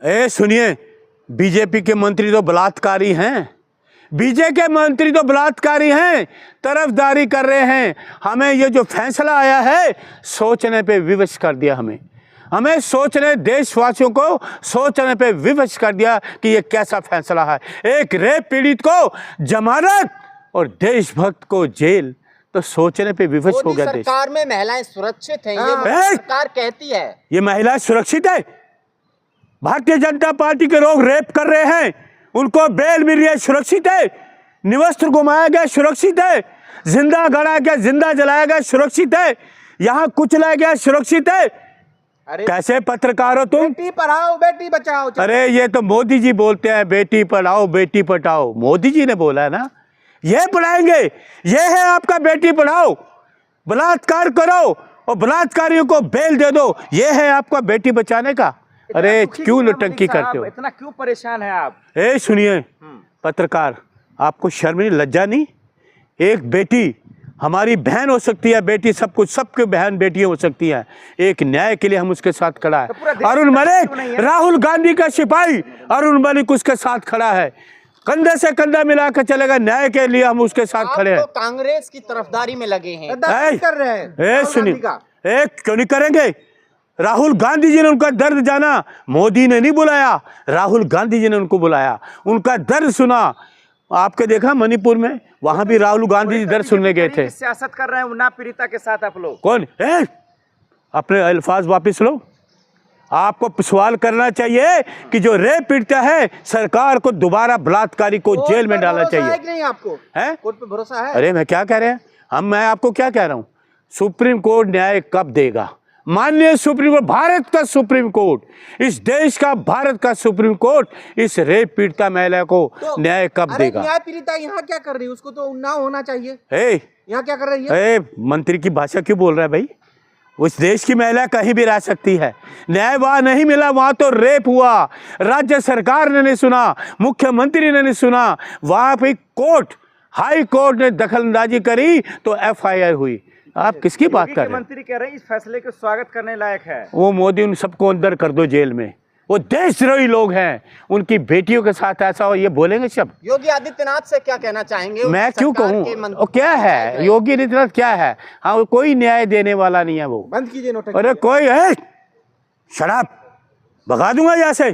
सुनिए, बीजेपी के मंत्री तो बलात्कारी हैं, बीजेपी के मंत्री तो बलात्कारी हैं, तरफदारी कर रहे हैं। हमें ये जो फैसला आया है सोचने पे विवश कर दिया, हमें सोचने, देशवासियों को सोचने पे विवश कर दिया कि ये कैसा फैसला है। एक रेप पीड़ित को जमानत और देशभक्त को जेल, तो सोचने पे विवश हो गया देश। सरकार में महिलाएं सुरक्षित हैं, ये सरकार कहती है। ये महिलाएं सुरक्षित है? भारतीय जनता पार्टी के लोग रेप कर रहे हैं, उनको बेल मिल रही है, सुरक्षित है? निवस्त्र घुमाया गया, सुरक्षित है? जिंदा गड़ा गया, जिंदा जलाया गया, सुरक्षित है? यहाँ कुचला गया, सुरक्षित है? कैसे पत्रकार हो तुम? बेटी पढ़ाओ बेटी बचाओ। अरे ये तो मोदी जी बोलते हैं, बेटी पढ़ाओ बेटी पढ़ाओ। मोदी जी ने बोला है ना, ये पढ़ाएंगे, ये है आपका बेटी पढ़ाओ। बलात्कार करो और बलात्कारियों को बेल दे दो, ये है आपका बेटी बचाने का। अरे क्यों नौटंकी करते हो? इतना क्यों परेशान है आप? सुनिए पत्रकार, आपको शर्म नहीं, लज्जा नहीं? एक बेटी हमारी बहन हो सकती है, बेटी सब कुछ, सबके बहन बेटियां हो सकती हैं। एक न्याय के लिए हम उसके साथ खड़ा है। तो अरुण मलिक, राहुल गांधी का सिपाही अरुण मलिक उसके साथ खड़ा है, कंधे से कंधा मिलाकर चलेगा, न्याय के लिए हम उसके साथ खड़े हैं। तो कांग्रेस की तरफदारी में लगे हैं, कर रहे हैं। सुनिए, क्यों नहीं करेंगे? राहुल गांधी जी ने उनका दर्द जाना, मोदी ने नहीं बुलाया, राहुल गांधी जी ने उनको बुलाया, उनका दर्द सुना। आपके देखा मणिपुर में, वहां भी राहुल गांधी जी दर्द सुनने गए थे। सियासत कर रहे हैं उन्नाव पीड़िता के साथ आप लोग। कौन अपने अल्फाज वापिस लो। आपको सवाल करना चाहिए कि जो रेप पीड़िता है, सरकार को दोबारा बलात्कारी को जेल में डालना चाहिए। है कि नहीं आपको? है कोर्ट पे भरोसा है? अरे मैं क्या कह रहे हैं मैं आपको क्या कह रहा हूँ, सुप्रीम कोर्ट न्याय कब देगा? माननीय सुप्रीम कोर्ट, भारत का सुप्रीम कोर्ट, इस देश का भारत का सुप्रीम कोर्ट इस रेप पीड़िता महिला को न्याय कब देगा? न्याय पीड़िता यहाँ क्या कर रही है? उसको तो उन्नाव होना चाहिए। यहाँ क्या कर रही है? मंत्री की भाषा क्यों बोल रहा है भाई? उस देश की महिला कहीं भी रह सकती है। न्याय वहां नहीं मिला, वहां तो रेप हुआ, राज्य सरकार ने नहीं सुना, मुख्यमंत्री ने नहीं सुना, वहां पे कोर्ट, हाई कोर्ट ने दखलंदाजी करी तो एफआईआर हुई। आप किसकी बात कर रहे हैं? मंत्री कह रहे हैं इस फैसले को स्वागत करने लायक है। वो मोदी उन सबको अंदर कर दो जेल में, वो देशद्रोही लोग हैं, उनकी बेटियों के साथ ऐसा हो ये बोलेंगे सब। योगी आदित्यनाथ से क्या कहना चाहेंगे? मैं क्यों कहूँ? क्या है योगी आदित्यनाथ, क्या है? हाँ, कोई न्याय देने वाला नहीं है वो। बंद कीजिए नोटंकी। अरे कोई है, शराब भगा दूंगा यहाँ से।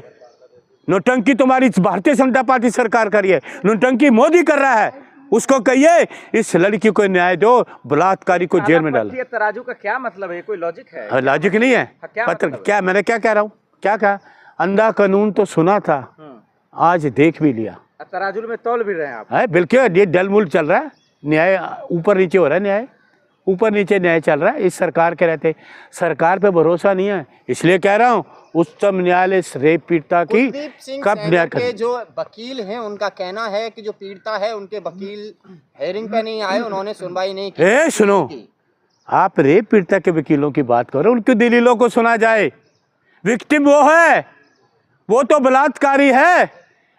नोटंकी तुम्हारी भारतीय जनता पार्टी सरकार कर रही है, नोटंकी मोदी कर रहा है। उसको कहिए इस लड़की को न्याय दो, बलात्कारी को जेल में डालो। तराजू का क्या मतलब है? कोई लॉजिक है? लॉजिक नहीं है। क्या मैंने क्या कह रहा हूँ? क्या कहा? अंधा कानून तो सुना था, आज देख भी लिया। तराजू में तौल भी रहे हैं आप? है बिल्कुल, ये डलमुल चल रहा है, न्याय ऊपर नीचे हो रहा है, न्याय ऊपर नीचे न्याय चल रहा है इस सरकार के रहते। सरकार पे भरोसा नहीं है, इसलिए कह रहा हूँ उच्चतम न्यायालय रेप पीड़िता की कब न्याय करे। जो वकील हैं उनका कहना है कि जो पीड़िता है उनके वकील हेयरिंग पे नहीं आए, उन्होंने सुनवाई नहीं की। सुनो, आप रेप पीड़िता के वकीलों की बात करो, उनकी दलीलों को सुना जाए। विक्टिम वो है, वो तो बलात्कारी है।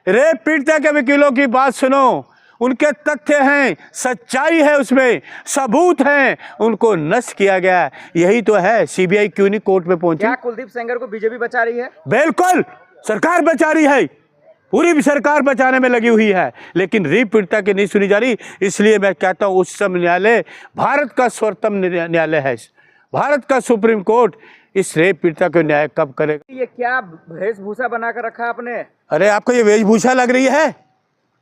रेप पीड़िता के वकीलों की बात सुनो, उनके तथ्य हैं, सच्चाई है, उसमें सबूत हैं, उनको नष्ट किया गया। यही तो है। सीबीआई क्यों नहीं कोर्ट में पहुंची? क्या कुलदीप सेंगर को बीजेपी बचा रही है? बिल्कुल, सरकार बचा रही है, पूरी सरकार बचाने में लगी हुई है, लेकिन रेप पीड़िता की नहीं सुनी जा रही। इसलिए मैं कहता हूँ उच्चतम न्यायालय भारत का सर्वोत्तम न्यायालय है, भारत का सुप्रीम कोर्ट इस रेप पीड़िता को न्याय कब करेगा? ये क्या वेशभूषा बनाकर रखा आपने? अरे आपको ये वेशभूषा लग रही है?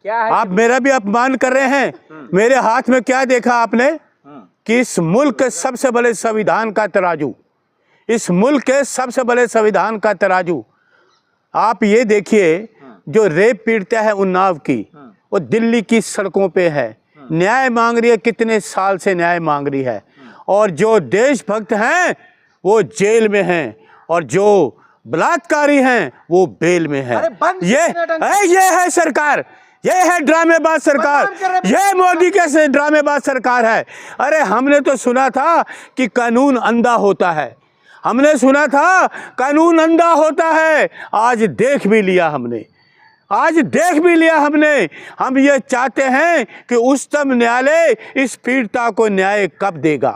क्या है? आप मेरा भी अपमान कर रहे हैं। मेरे हाथ में क्या देखा आपने? कि इस मुल्क के सबसे बड़े संविधान का तराजू, इस मुल्क के सबसे बड़े संविधान का तराजू। आप ये देखिए, जो रेप पीड़िता है उन्नाव की, वो दिल्ली की सड़कों पे है, न्याय मांग रही है, कितने साल से न्याय मांग रही है। और जो देशभक्त हैं वो जेल में हैं, और जो बलात्कारी हैं वो बेल में है। ये है सरकार, ये है ड्रामेबाज सरकार, ये मोदी के ड्रामेबाज सरकार है। अरे हमने तो सुना था कि कानून अंधा होता है, हमने सुना था कानून अंधा होता है, आज देख भी लिया हमने। आज देख भी लिया हमने। हम ये चाहते हैं कि उच्चतम न्यायालय इस पीड़िता को न्याय कब देगा,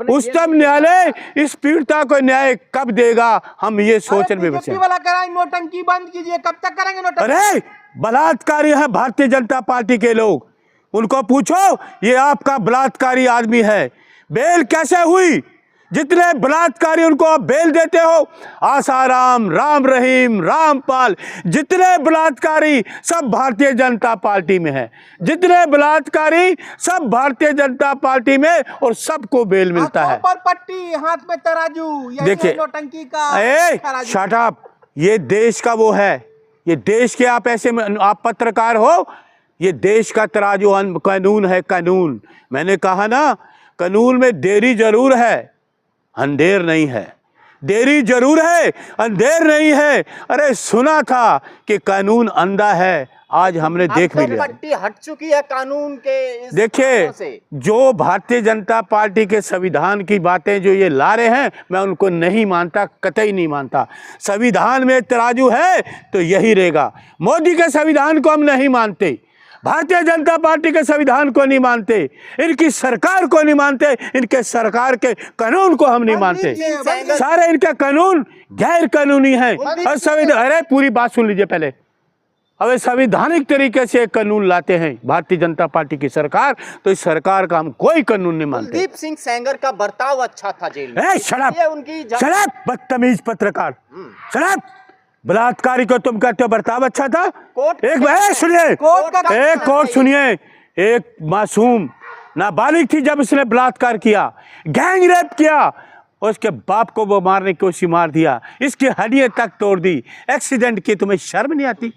उच्चतम न्यायालय इस पीड़िता को न्याय कब देगा, हम ये सोचने में बचे। वाला कराएं, नोटंकी बंद कीजिए, कब तक करेंगे नोटंकी? अरे बलात्कारी हैं भारतीय जनता पार्टी के लोग, उनको पूछो ये आपका बलात्कारी आदमी है, बेल कैसे हुई? जितने बलात्कारी उनको आप बेल देते हो, आसाराम, राम रहीम, रामपाल, जितने बलात्कारी सब भारतीय जनता पार्टी में है, जितने बलात्कारी सब भारतीय जनता पार्टी में, और सबको बेल मिलता है। पर पट्टी, हाथ में तराजू, यही देखिए, है नोटंकी का तराजू। शट अप, ये देश का वो है, ये देश के आप ऐसे आप पत्रकार हो, ये देश का तराजू कानून है, कानून। मैंने कहा ना, कानून में देरी जरूर है, अंधेर नहीं है। देरी जरूर है, अंधेर नहीं है। अरे सुना था कि कानून अंधा है, आज हमने देख भी लिया। पट्टी हट चुकी है कानून के इस देखिए, कानून से। जो भारतीय जनता पार्टी के संविधान की बातें जो ये ला रहे हैं, मैं उनको नहीं मानता, कतई नहीं मानता। संविधान में तराजू है तो यही रहेगा। मोदी के संविधान को हम नहीं मानते, भारतीय जनता पार्टी के संविधान को नहीं मानते, इनकी सरकार को नहीं मानते, इनके सरकार के कानून को हम नहीं मानते। सारे इनके कानून गैर कानूनी हैं। और संविधान, अरे पूरी बात सुन लीजिए पहले। अब संवैधानिक तरीके से एक कानून लाते हैं भारतीय जनता पार्टी की सरकार, तो इस सरकार का हम कोई कानून नहीं मानते। कुलदीप सिंह सेंगर का बर्ताव अच्छा था जेल में। ए शराब, ये उनकी शराब, बदतमीज पत्रकार, शराब। बलात्कारी को तुम कहते हो बर्ताव अच्छा था? एक सुनिए, कोर्ट सुनिए, एक मासूम नाबालिग थी, जब उसने बलात्कार किया, गैंग रेप किया, उसके बाप को वो मारने की कोशिश, मार दिया, इसकी हड्डियां तक तोड़ दी, एक्सीडेंट की, तुम्हें शर्म नहीं आती?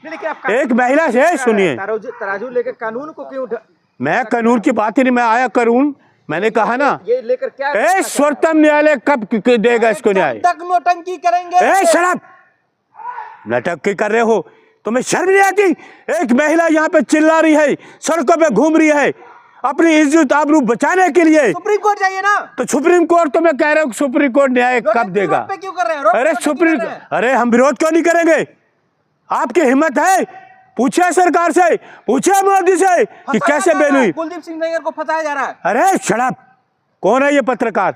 एक महिला से, सुनिए, तराजू लेकर कानून को क्यों मैं कानून की बात ही नहीं, मैं आया कानून, मैंने कहा ना, ये लेकर क्या सर्वोच्च न्यायालय कब देगा इसको न्याय? तक नोटंकी करेंगे? शराब, नाटक की कर रहे हो, तुम्हें शर्म नहीं आती? एक महिला यहाँ पे चिल्ला रही है, सड़कों पे घूम रही है, अपनी इज्जत आबरू बचाने के लिए। सुप्रीम कोर्ट जाइए ना। तो सुप्रीम कोर्ट, तो मैं कह रहा हूँ सुप्रीम कोर्ट न्याय कब देगा? क्यों कर रहे हैं? अरे सुप्रीम, अरे हम विरोध क्यों नहीं करेंगे? आपकी हिम्मत है, पूछे सरकार से, पूछे मोदी से कि कैसे बेल हुई। कुलदीप सिंह सेंगर को फंसाया जा रहा है। अरे शराब, कौन है ये पत्रकार?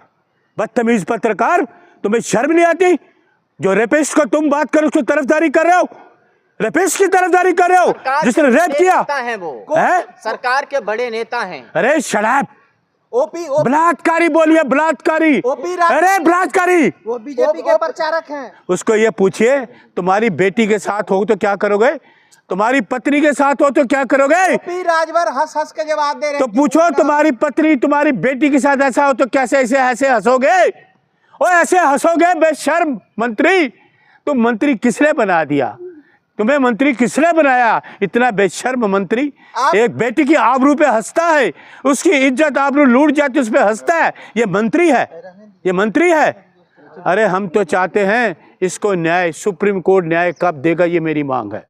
बदतमीज पत्रकार, तुम्हें शर्म नहीं आती? जो रेपिस्ट को तुम बात करो, उसको तरफदारी कर रहे हो, रेपिस्ट की तरफदारी कर रहे हो, जिसने रेप किया है, वो है? सरकार के बड़े नेता हैं। अरे शराब, ओपी बलात्कारी बोलिए, बलात्कारी, अरे बलात्कारी, वो बीजेपी के प्रचारक हैं। उसको ये पूछिए, तुम्हारी बेटी के साथ हो तो क्या करोगे? तुम्हारी पत्नी के साथ हो तो क्या करोगे? ओपी राजभर हंस हंस के जवाब दे रहे तो पूछो, तुम्हारी पत्नी तुम्हारी बेटी के साथ ऐसा हो तो कैसे ऐसे हंसोगे? और ऐसे हंसोगे बेशर्म मंत्री? तुम मंत्री किसने बना दिया? तुम्हें मंत्री किसने बनाया? इतना बेशर्म मंत्री। एक बेटी की आबरू पे हंसता है, उसकी इज्जत आबरू लूट जाती, उस पे हंसता है, ये मंत्री है? ये मंत्री है? अरे हम तो चाहते हैं इसको न्याय, सुप्रीम कोर्ट न्याय कब देगा, ये मेरी मांग है।